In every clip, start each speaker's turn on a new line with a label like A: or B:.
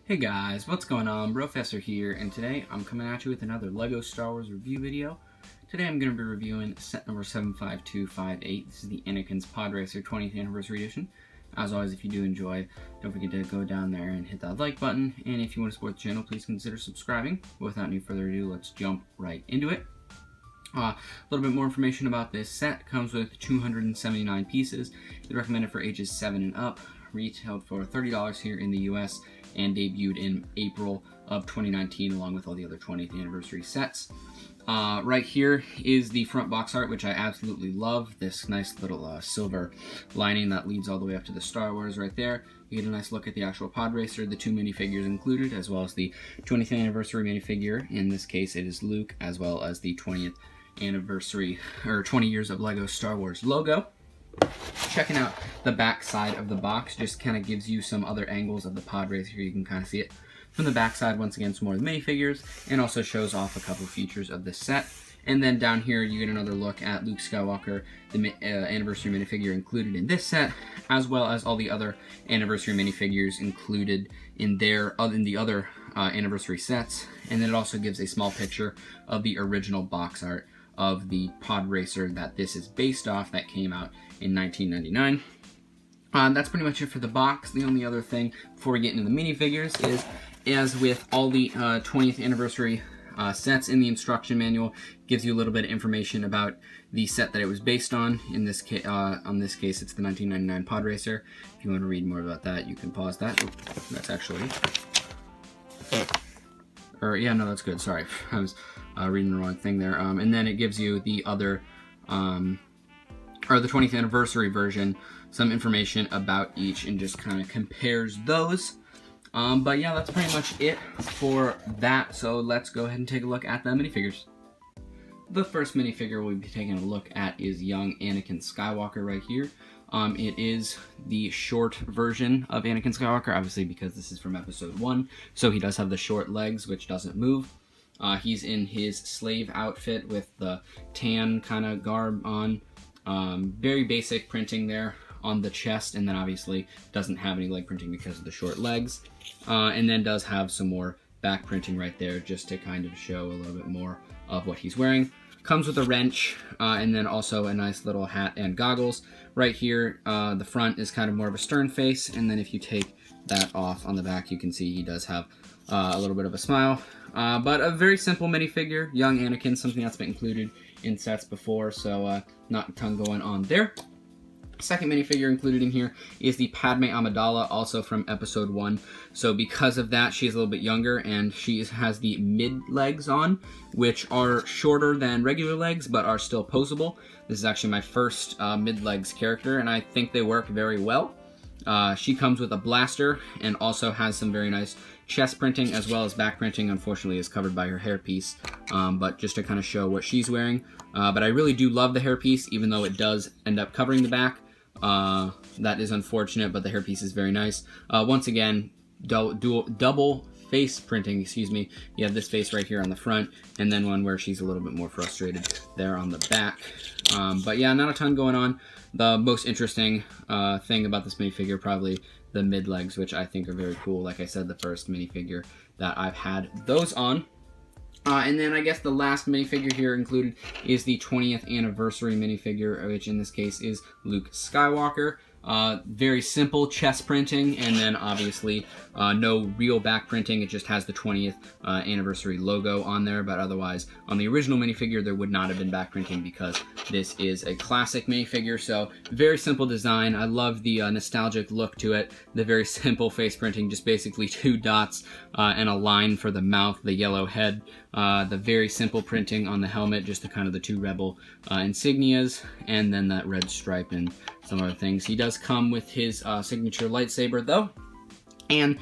A: Hey guys, what's going on? Brofessor here, and today I'm coming at you with another LEGO Star Wars review video. Today I'm going to be reviewing set number 75258. This is the Anakin's Podracer 20th Anniversary Edition. As always, if you do enjoy, don't forget to go down there and hit that like button, and if you want to support the channel, please consider subscribing. Without any further ado, let's jump right into it. A little bit more information about this set. Comes with 279 pieces. It's recommended for ages 7 and up. Retailed for $30 here in the US and debuted in April of 2019 along with all the other 20th anniversary sets. Right here is the front box art, which I absolutely love. This nice little silver lining that leads all the way up to the Star Wars right there. You get a nice look at the actual Podracer, the two minifigures included, as well as the 20th anniversary minifigure. In this case, it is Luke, as well as the 20th anniversary, or 20 years of LEGO Star Wars logo. Checking out the back side of the box just kind of gives you some other angles of the Podracer. You can kind of see it from the back side. Once again, some more of the minifigures, and also shows off a couple features of this set. And then down here you get another look at Luke Skywalker, the anniversary minifigure included in this set, as well as all the other anniversary minifigures included in the other anniversary sets. And then it also gives a small picture of the original box art of the Podracer that this is based off, that came out in 1999. That's pretty much it for the box. The only other thing before we get into the minifigures is, as with all the 20th anniversary sets, in the instruction manual gives you a little bit of information about the set that it was based on. In this case, it's the 1999 Podracer. If you want to read more about that, you can pause that. Oh, that's actually... Or, yeah, no, that's good. Sorry, I was reading the wrong thing there. And then it gives you the other, or the 20th anniversary version, some information about each, and just kind of compares those. But yeah, that's pretty much it for that. So let's go ahead and take a look at the minifigures. The first minifigure we'll be taking a look at is young Anakin Skywalker right here. It is the short version of Anakin Skywalker, obviously because this is from episode 1, so he does have the short legs, which doesn't move. He's in his slave outfit with the tan kind of garb on. Very basic printing there on the chest, and then obviously doesn't have any leg printing because of the short legs. And then does have some more back printing right there, just to kind of show a little bit more of what he's wearing. Comes with a wrench, and then also a nice little hat and goggles. Right here, the front is kind of more of a stern face, and then if you take that off on the back, you can see he does have a little bit of a smile. But a very simple minifigure, young Anakin, something that's been included in sets before, so not a ton going on there. Second minifigure included in here is the Padme Amidala, also from episode 1. So because of that, she's a little bit younger, and she has the mid legs on, which are shorter than regular legs, but are still poseable. This is actually my first mid legs character, and I think they work very well. She comes with a blaster, and also has some very nice chest printing, as well as back printing. Unfortunately, is covered by her hairpiece, but just to kind of show what she's wearing. But I really do love the hairpiece, even though it does end up covering the back. That is unfortunate, but the hairpiece is very nice. Once again, double face printing, excuse me. You have this face right here on the front, and then one where she's a little bit more frustrated there on the back. But yeah, not a ton going on. The most interesting thing about this minifigure, probably the mid legs, which I think are very cool. Like I said, the first minifigure that I've had those on. And then I guess the last minifigure here included is the 20th anniversary minifigure, which in this case is Luke Skywalker. Very simple chest printing, and then obviously no real back printing. It just has the 20th anniversary logo on there, but otherwise on the original minifigure there would not have been back printing because this is a classic minifigure. So very simple design. I love the nostalgic look to it. The very simple face printing, just basically 2 dots and a line for the mouth, the yellow head. The very simple printing on the helmet, just the kind of the 2 rebel insignias, and then that red stripe and some other things. He does come with his signature lightsaber though, and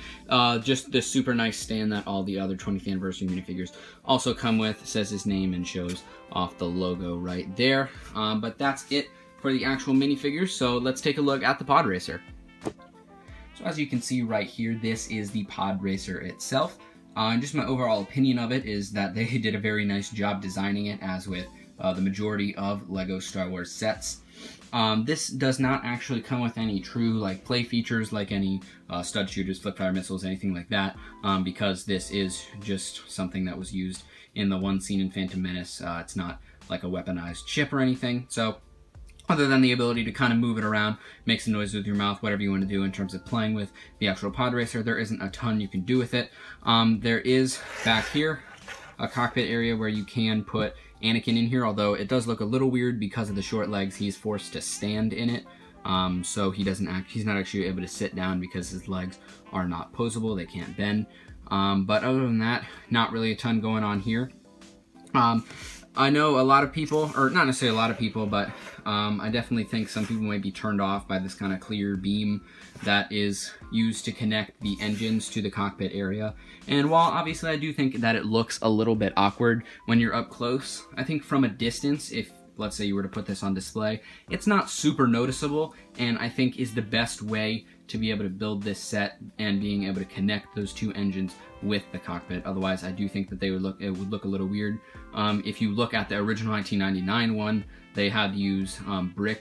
A: just this super nice stand that all the other 20th anniversary minifigures also come with. Says his name and shows off the logo right there. But that's it for the actual minifigures, so let's take a look at the Podracer. So as you can see right here, this is the Podracer itself. And just my overall opinion of it is that they did a very nice job designing it, as with the majority of LEGO Star Wars sets. This does not actually come with any true like play features like any stud shooters, flip fire missiles, anything like that, because this is just something that was used in the one scene in Phantom Menace. It's not like a weaponized chip or anything. So other than the ability to kind of move it around, make some noise with your mouth, whatever you want to do in terms of playing with the actual pod racer, there isn't a ton you can do with it. There is back here a cockpit area where you can put Anakin in here, although it does look a little weird because of the short legs. He's forced to stand in it, so he's not actually able to sit down because his legs are not posable, they can't bend. But other than that, not really a ton going on here. I know a lot of people, or not necessarily a lot of people, but I definitely think some people might be turned off by this kind of clear beam that is used to connect the engines to the cockpit area. And while obviously I do think that it looks a little bit awkward when you're up close, I think from a distance, if let's say you were to put this on display, it's not super noticeable, and I think is the best way to be able to build this set and being able to connect those two engines with the cockpit. Otherwise, I do think that it would look a little weird. If you look at the original 1999 one, they had to use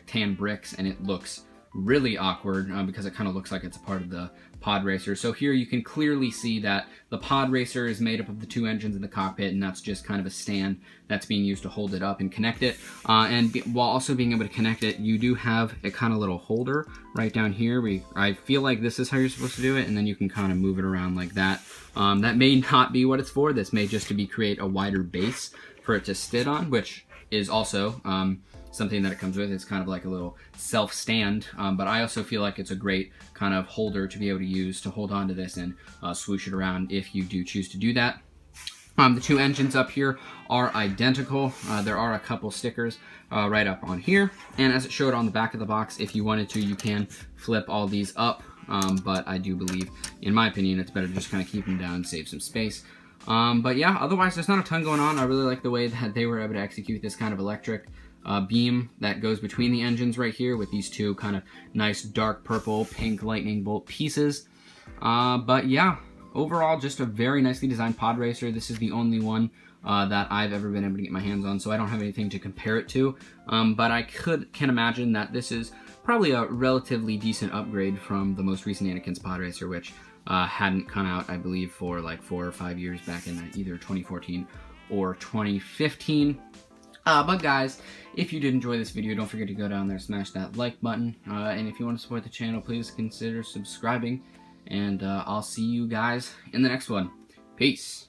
A: tan bricks, and it looks really awkward because it kind of looks like it's a part of the pod racer. So here you can clearly see that the pod racer is made up of the two engines in the cockpit, and that's just kind of a stand that's being used to hold it up and connect it. While also being able to connect it, you do have a kind of little holder right down here. I feel like this is how you're supposed to do it, and then you can kind of move it around like that. That may not be what it's for. This may just to create a wider base for it to sit on, which is also something that it comes with. It's kind of like a little self-stand, but I also feel like it's a great kind of holder to be able to use to hold on to this and swoosh it around if you do choose to do that. The two engines up here are identical. There are a couple stickers right up on here, and as it showed on the back of the box, if you wanted to, you can flip all these up, but I do believe, in my opinion, it's better to just kind of keep them down and save some space. But yeah, otherwise there's not a ton going on. I really like the way that they were able to execute this kind of electric beam that goes between the engines right here with these two kind of nice dark purple pink lightning bolt pieces. But yeah, overall just a very nicely designed pod racer. This is the only one that I've ever been able to get my hands on, so I don't have anything to compare it to. But I can imagine that this is probably a relatively decent upgrade from the most recent Anakin's pod racer, which hadn't come out, I believe, for like 4 or 5 years back in either 2014 or 2015. But guys, if you did enjoy this video, don't forget to go down there, smash that like button, and if you want to support the channel, please consider subscribing, and I'll see you guys in the next one. Peace!